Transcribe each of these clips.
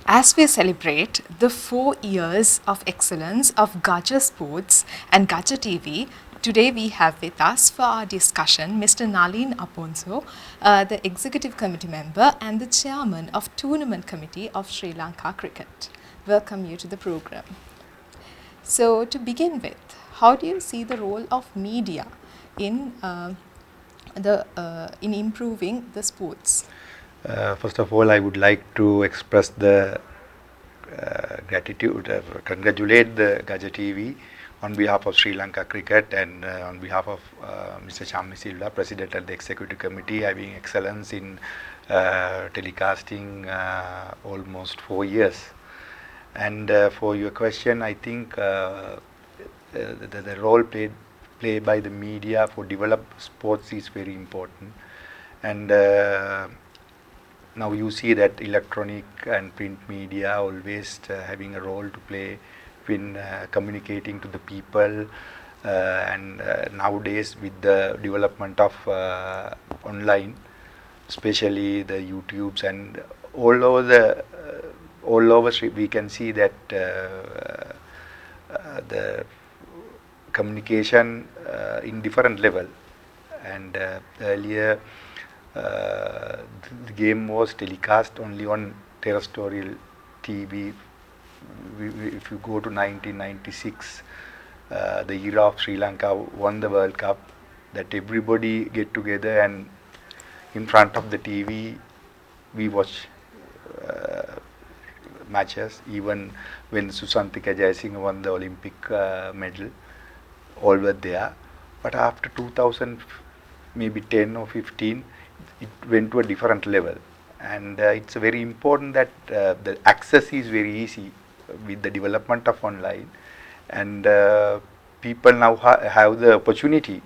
As we celebrate the 4 years of excellence of Gaja Sports and Gaja TV, today we have with us for our discussion Mr. Nalin Aponso, the Executive Committee member and the Chairman of Tournament Committee of Sri Lanka Cricket. Welcome you to the program. So to begin with, how do you see the role of media in in improving the sports? First of all, I would like to express the gratitude, congratulate the Gaja TV on behalf of Sri Lanka Cricket and on behalf of Mr. Chammi Silva, President of the Executive Committee, having excellence in telecasting almost 4 years. And for your question, I think the role played by the media for develop sports is very important. And now you see that electronic and print media always having a role to play in communicating to the people, and nowadays with the development of online, especially the YouTubes and all over we can see that the communication in different level. And earlier the game was telecast only on terrestrial TV. If you go to 1996, the era of Sri Lanka won the World Cup, that everybody get together and in front of the TV we watch matches. Even when Susantika Jayasinghe won the Olympic medal, all were there. But after 2000, maybe 10 or 15, it went to a different level. And it's very important that the access is very easy with the development of online. And people now have the opportunity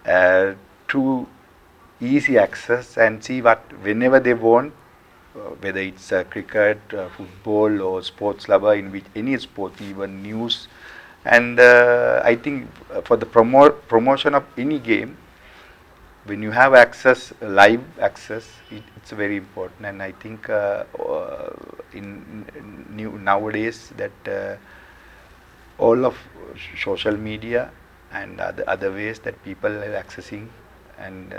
to easy access and see what whenever they want, whether it's cricket, football or sports lover, in which any sport, even news. And I think for the promotion of any game, when you have access, live access, it's very important. And I think nowadays that all of social media and other ways that people are accessing, and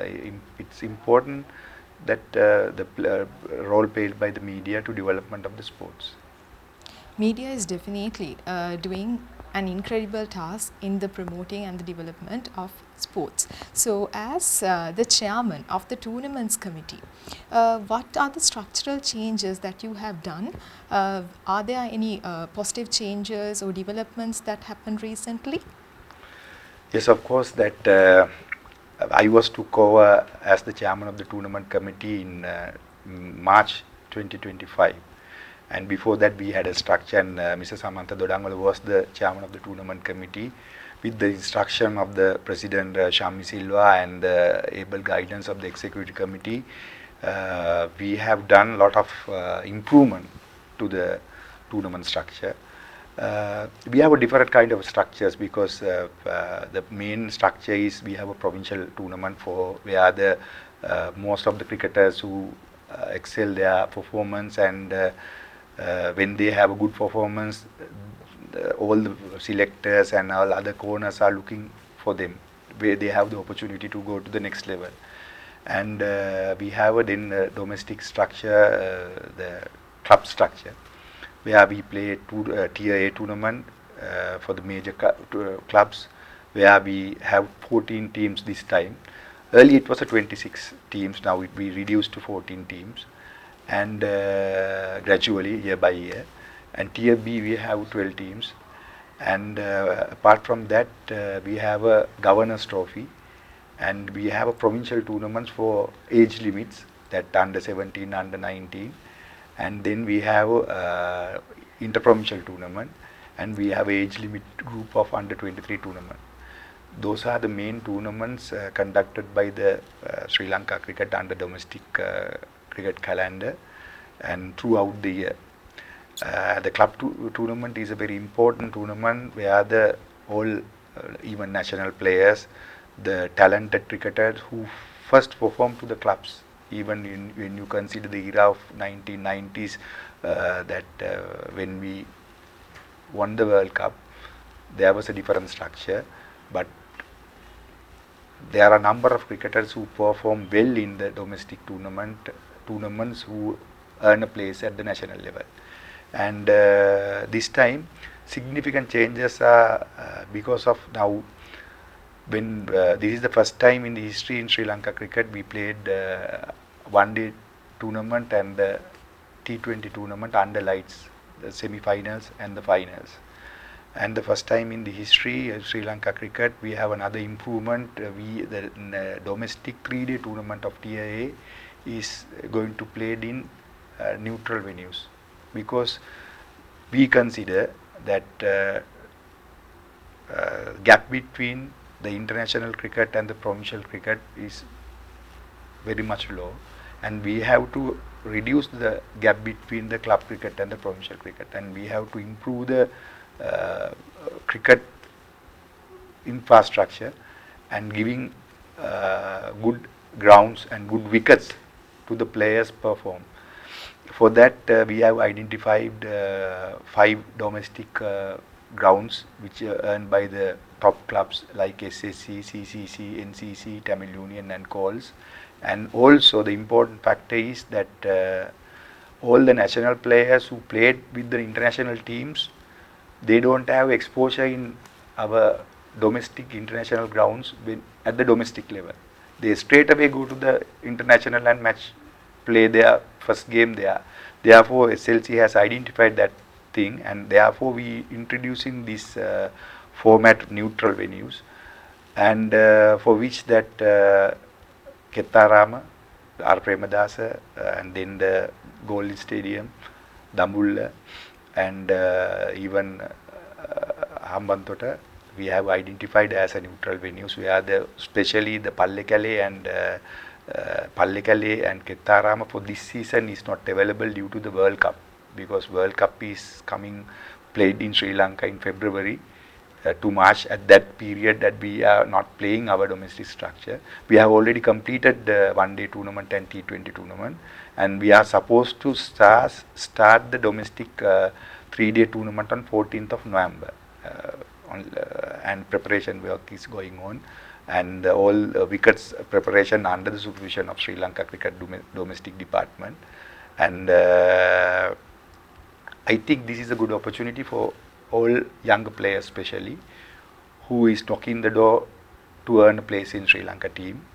it's important that the role played by the media to development of the sports. Media is definitely doing an incredible task in the promoting and the development of sports. So as the chairman of the tournaments committee, what are the structural changes that you have done? Are there any positive changes or developments that happened recently? Yes, of course, that I was took over as the chairman of the tournament committee in March 2025. And before that, we had a structure, and Mr. Samantha Dodangala was the chairman of the tournament committee, with the instruction of the President Chammi Silva and the able guidance of the executive committee. We have done a lot of improvement to the tournament structure. We have a different kind of structures because the main structure is we have a provincial tournament for where the most of the cricketers who excel their performance, and when they have a good performance, all the selectors and all other corners are looking for them, where they have the opportunity to go to the next level. And we have a then domestic structure, the club structure, where we play tier A tournament for the major clubs, where we have 14 teams this time. Earlier it was a 26 teams, now we reduced to 14 teams, and gradually year by year. And tier B we have 12 teams, and apart from that we have a governors trophy, and we have a provincial tournaments for age limits, that under 17, under 19, and then we have inter-provincial tournament, and we have age limit group of under 23 tournament. Those are the main tournaments conducted by the Sri Lanka cricket under domestic cricket calendar and throughout the year. The club tournament is a very important tournament where the all even national players, the talented cricketers who first perform to the clubs even when you consider the era of 1990s, when we won the World Cup, there was a different structure, but there are a number of cricketers who perform well in the domestic tournaments who earn a place at the national level. And this time, significant changes are because of now. When this is the first time in the history in Sri Lanka cricket, we played one-day tournament and the T20 tournament under lights, the semi-finals and the finals. And the first time in the history of Sri Lanka cricket, we have another improvement. The domestic three-day tournament of TIA is going to played in neutral venues, because we consider that gap between the international cricket and the provincial cricket is very much low, and we have to reduce the gap between the club cricket and the provincial cricket, and we have to improve the cricket infrastructure and giving good grounds and good wickets to the players perform. For that, we have identified 5 domestic grounds which are earned by the top clubs like SSC, CCC, NCC, Tamil Union and Calls. And also the important factor is that all the national players who played with the international teams, they don't have exposure in our domestic international grounds at the domestic level. They straight away go to the international and play their first game there. Therefore, SLC has identified that thing, and therefore we introducing this format neutral venues, and for which that Kettarama, R. Premadasa, and then the Golden Stadium, Dambulla, and even Hambantota, we have identified as a neutral venues. We are especially the Pallekele and Kettarama for this season is not available due to the World Cup, because World Cup is played in Sri Lanka in February to March. At that period that we are not playing our domestic structure. We have already completed the one-day tournament and T20 tournament, and we are supposed to start the domestic 3-day tournament on 14th of November. And preparation work is going on, and all wickets preparation under the supervision of Sri Lanka Cricket Domestic Department. And I think this is a good opportunity for all younger players, especially who is knocking the door to earn a place in Sri Lanka team.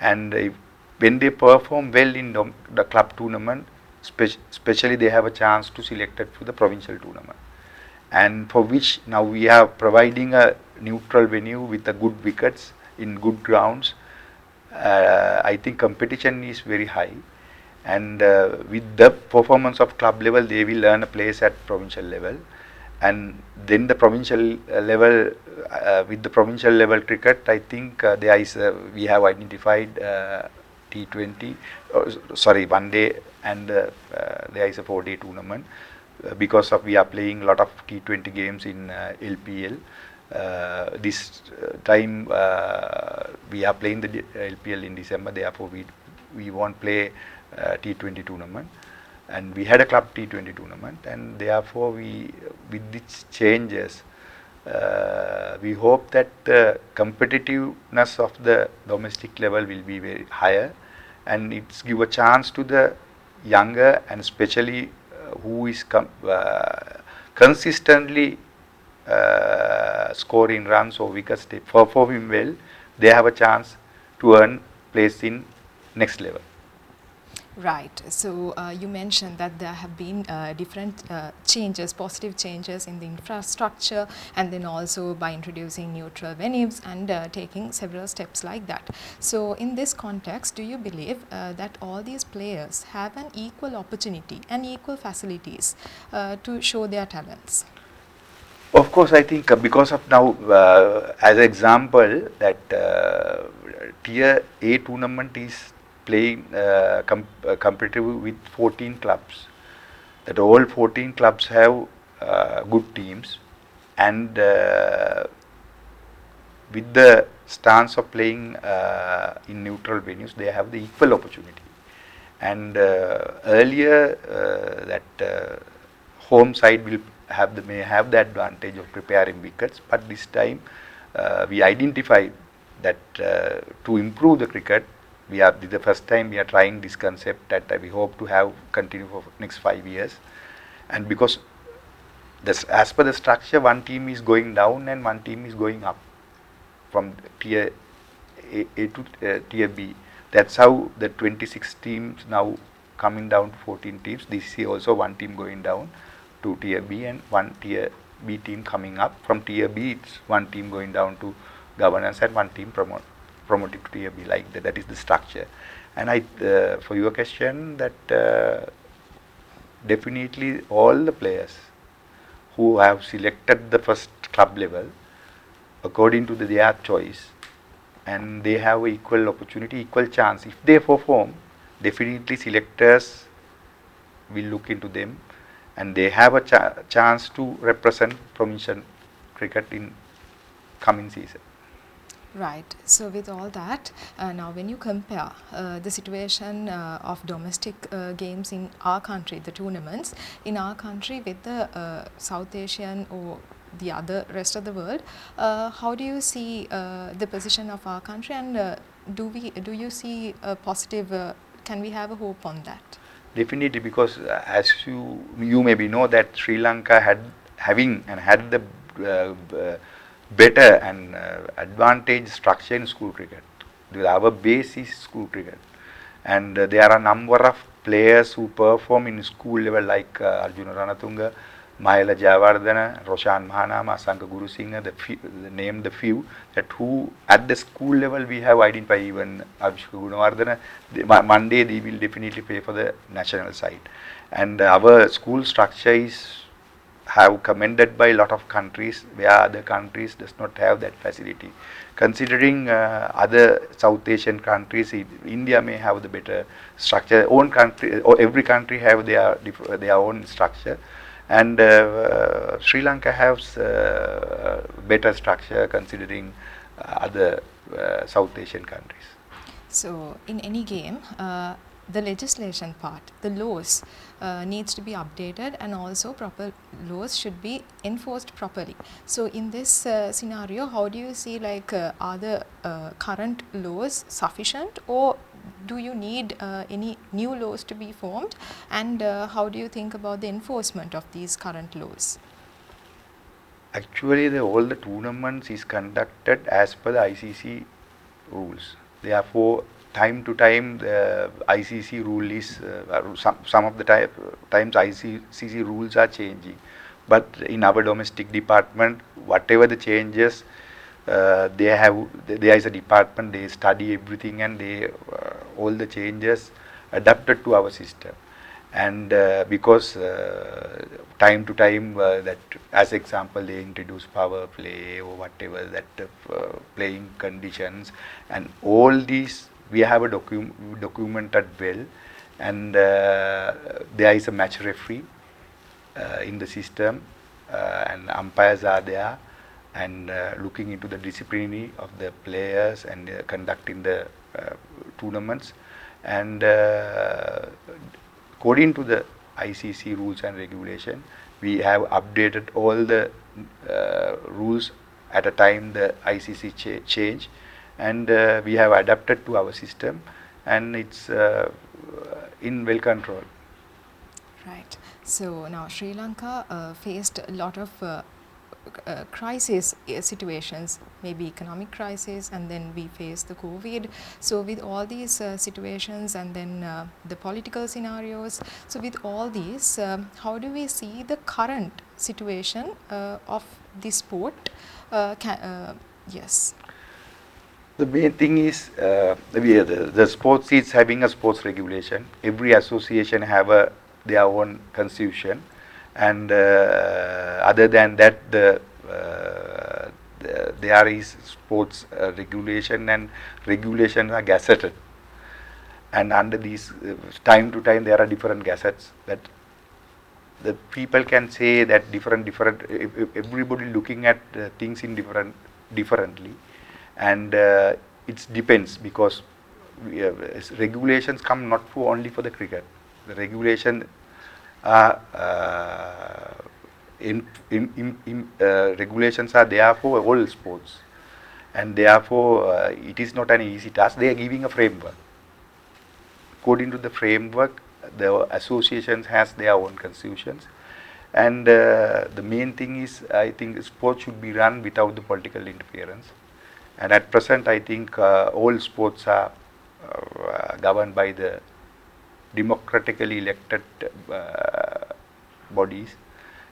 And when they perform well in the club tournament, especially they have a chance to selected for the provincial tournament, and for which now we are providing a neutral venue with the good wickets in good grounds. I think competition is very high, and with the performance of club level, they will earn a place at provincial level, and then the provincial level with the provincial level cricket, I think we have identified T20, one day, and there is a 4-day tournament. Because of we are playing a lot of T20 games in LPL. This time we are playing the LPL in December, therefore we won't play T20 tournament. And we had a club T20 tournament, and therefore with these changes, we hope that the competitiveness of the domestic level will be very higher, and it's give a chance to the younger and especially who is consistently scoring runs or wickets, performing well, they have a chance to earn place in next level. Right. So you mentioned that there have been different changes, positive changes in the infrastructure, and then also by introducing neutral venues and taking several steps like that. So in this context, do you believe that all these players have an equal opportunity and equal facilities to show their talents? Of course, I think because of now, as an example, that Tier A tournament is playing competitive with 14 clubs. That all 14 clubs have good teams, and with the stance of playing in neutral venues, they have the equal opportunity. And earlier that home side will may have the advantage of preparing wickets, but this time we identified that to improve the cricket, this is the first time we are trying this concept that we hope to have continue for next 5 years. And because as per the structure, one team is going down and one team is going up from tier A to tier B. That's how the 26 teams now coming down to 14 teams. This year also one team going down to tier B and one tier B team coming up. From tier B, it's one team going down to governance and one team promoted to tier B. Like that, that is the structure. And for your question, that definitely all the players who have selected the first club level according to their choice, and they have equal opportunity, equal chance. If they perform, definitely selectors will look into them, and they have a chance to represent provincial cricket in coming season. Right. So with all that, now when you compare the situation of domestic games in our country, the tournaments in our country with the South Asian or the other rest of the world, how do you see the position of our country, and do you see a positive? Can we have a hope on that? Definitely, because as you maybe know that Sri Lanka had the better and advantage structure in school cricket. Our base is school cricket, and there are a number of players who perform in school level like Arjuna Ranatunga, Mahela Jayawardena, Roshan Mahanama, Asanka Gurusingha, name the few that who at the school level we have identified. Even Abhishek Gunawardena, Monday they will definitely play for the national side. And our school structure is have commended by a lot of countries where other countries does not have that facility. Considering other South Asian countries, India may have the better structure. Own country or every country have their own structure, and Sri Lanka has better structure considering other South Asian countries. So in any game, the legislation part, the laws needs to be updated, and also proper laws should be enforced properly. So in this scenario, how do you see, like are the current laws sufficient, or do you need any new laws to be formed, and how do you think about the enforcement of these current laws? Actually, all the tournaments is conducted as per the ICC rules. Therefore, time to time the ICC rule is some of the times ICC rules are changing. But in our domestic department, whatever the changes, there is a department, they study everything, and they all the changes adapted to our system. And because time to time that as example they introduce power play or whatever that playing conditions, and all these we have a documented well, and there is a match referee in the system, and umpires are there, and looking into the disciplinary of the players and conducting the tournaments. And according to the ICC rules and regulation, we have updated all the rules at a time the ICC change, and we have adapted to our system, and it's in well control. Right. So now Sri Lanka faced a lot of crisis situations, maybe economic crisis, and then we face the COVID. So with all these situations, and then the political scenarios, so with all these, how do we see the current situation of the sport? Yes. The main thing is the sports is having a sports regulation. Every association have their own constitution, and other than that, there is sports regulation, and regulations are gazetted. And under these, time to time, there are different gazettes that the people can say that different. Everybody looking at things in differently, and it depends, because regulations come not for only for the cricket. The regulation are regulations are there for all sports, and therefore it is not an easy task. They are giving a framework. According to the framework, the associations has their own constitutions, and the main thing is, I think sports should be run without the political interference. And at present, I think all sports are governed by the democratically elected bodies,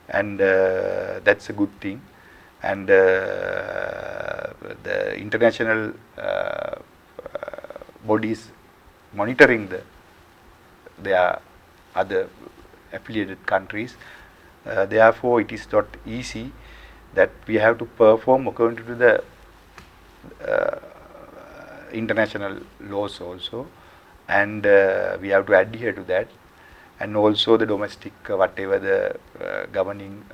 and that's a good thing. And the international bodies monitoring their other affiliated countries. Therefore, it is not easy that we have to perform according to the international laws also, and we have to adhere to that, and also the domestic whatever the governing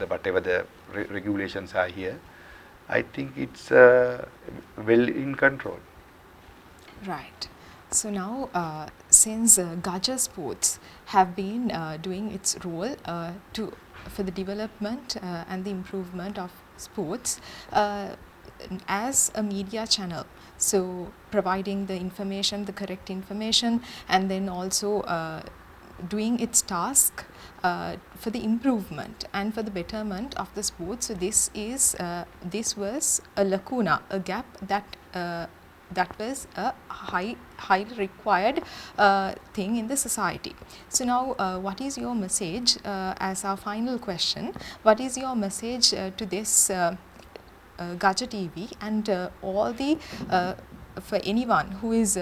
whatever the regulations are here. I think it's well in control. Right. So now, since Gaja Sports have been doing its role for the development and the improvement of sports as a media channel, so providing the information, the correct information, and then also doing its task for the improvement and for the betterment of the sports. So this was a lacuna, a gap that was a highly required thing in the society. So now, what is your message as our final question? What is your message to this Gaja TV and all the for anyone who is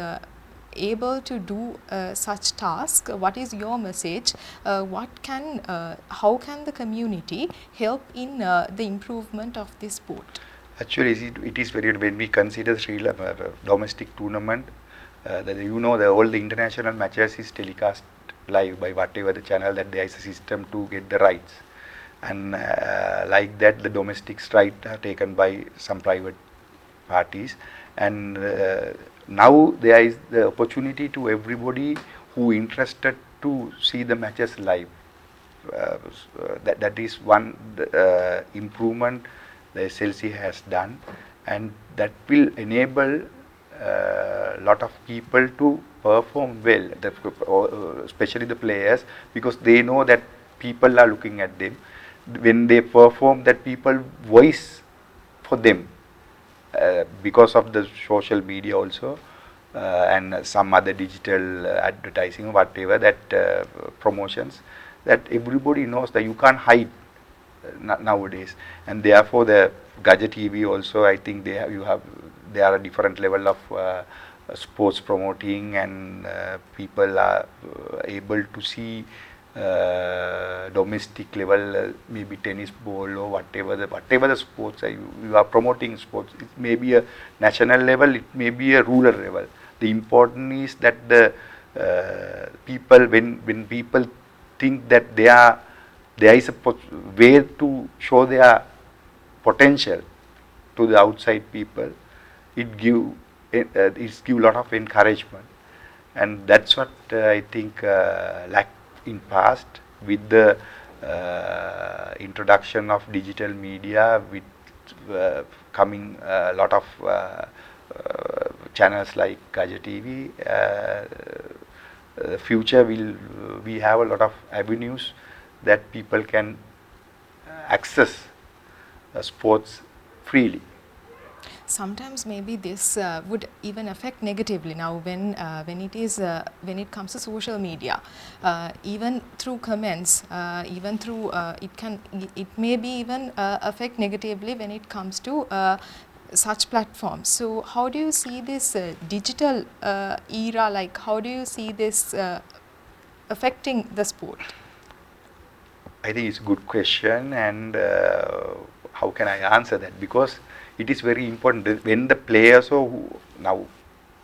able to do such task? What is your message? How can the community help in the improvement of this sport? Actually, it is very, when we consider Sri Lanka domestic tournament, all the international matches is telecast live by whatever the channel, that there is a system to get the rights, and like that the domestic rights are taken by some private parties, and now there is the opportunity to everybody who interested to see the matches live. That is one improvement the SLC has done, and that will enable a lot of people to perform well, especially the players, because they know that people are looking at them. When they perform, that people voice for them because of the social media also, and some other digital advertising, whatever that promotions, that everybody knows that you can't hide nowadays, and therefore the Gaja TV also, I think they are a different level of sports promoting, and people are able to see domestic level, maybe tennis ball or whatever the sports you are promoting sports. It may be a national level, it may be a rural level. The important is that the people, when people think that there is a way to show their potential to the outside people, it give a lot of encouragement, and that's what I think lacked in past. With the introduction of digital media, with coming a lot of channels like Gaja TV, future we have a lot of avenues that people can access sports freely. Sometimes maybe this would even affect negatively now when it comes to social media, even through comments, even through it may be even affect negatively when it comes to such platforms. So how do you see this digital era? Like, how do you see this affecting the sport? I think it's a good question, and how can I answer that? Because it is very important when the players, now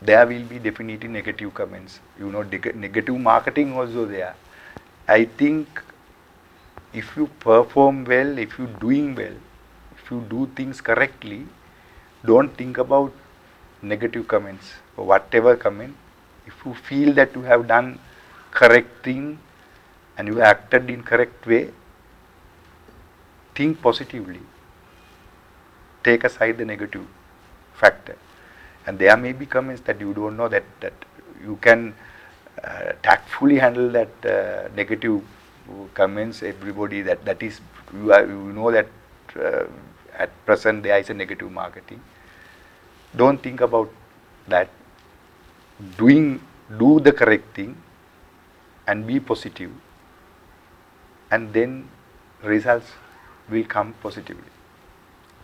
there will be definitely negative comments, negative marketing also there. I think if you perform well, if you doing well, if you do things correctly, don't think about negative comments or whatever comment, if you feel that you have done correct thing and you acted in correct way, think positively. Take aside the negative factor. And there may be comments that you don't know that you can tactfully handle that negative comments. Everybody that is you know that at present there is a negative marketing. Don't think about that. Do the correct thing and be positive, and then results will come positively.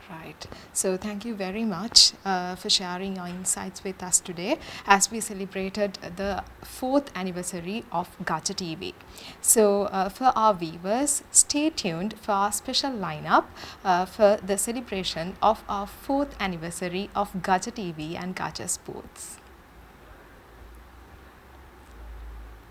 Right. So thank you very much for sharing your insights with us today as we celebrated the 4th anniversary of Gacha TV. So for our viewers, stay tuned for our special lineup for the celebration of our 4th anniversary of Gacha TV and Gacha Sports.